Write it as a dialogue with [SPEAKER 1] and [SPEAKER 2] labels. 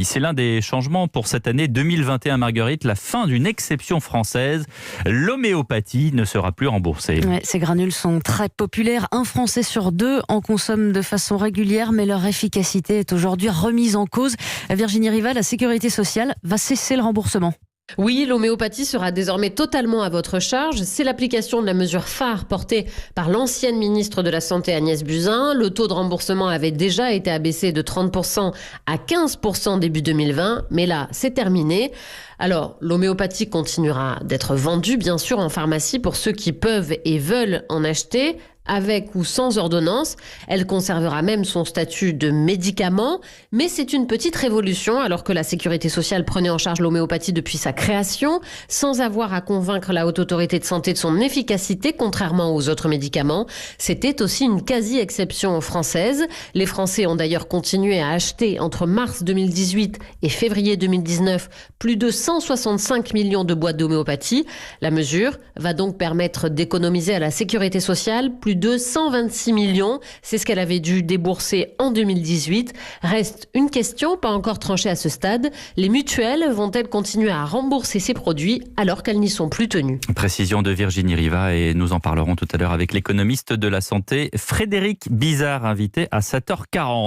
[SPEAKER 1] C'est l'un des changements pour cette année 2021, Marguerite, la fin d'une exception française. L'homéopathie ne sera plus remboursée.
[SPEAKER 2] Ouais, ces granules sont très populaires. Un Français sur deux en consomme de façon régulière, mais leur efficacité est aujourd'hui remise en cause. Virginie Riva, la Sécurité sociale va cesser le remboursement.
[SPEAKER 3] Oui, l'homéopathie sera désormais totalement à votre charge. C'est l'application de la mesure phare portée par l'ancienne ministre de la Santé Agnès Buzyn. Le taux de remboursement avait déjà été abaissé de 30% à 15% début 2020, mais là, c'est terminé. Alors, l'homéopathie continuera d'être vendue, bien sûr, en pharmacie pour ceux qui peuvent et veulent en acheter, avec ou sans ordonnance. Elle conservera même son statut de médicament, mais c'est une petite révolution alors que la Sécurité sociale prenait en charge l'homéopathie depuis sa création, sans avoir à convaincre la Haute Autorité de Santé de son efficacité, contrairement aux autres médicaments. C'était aussi une quasi-exception française. Les Français ont d'ailleurs continué à acheter entre mars 2018 et février 2019 plus de 165 millions de boîtes d'homéopathie. La mesure va donc permettre d'économiser à la Sécurité sociale plus de 126 millions. C'est ce qu'elle avait dû débourser en 2018. Reste une question, pas encore tranchée à ce stade. Les mutuelles vont-elles continuer à rembourser ces produits alors qu'elles n'y sont plus tenues ?
[SPEAKER 1] Précision de Virginie Riva et nous en parlerons tout à l'heure avec l'économiste de la santé Frédéric Bizard, invité à 7h40.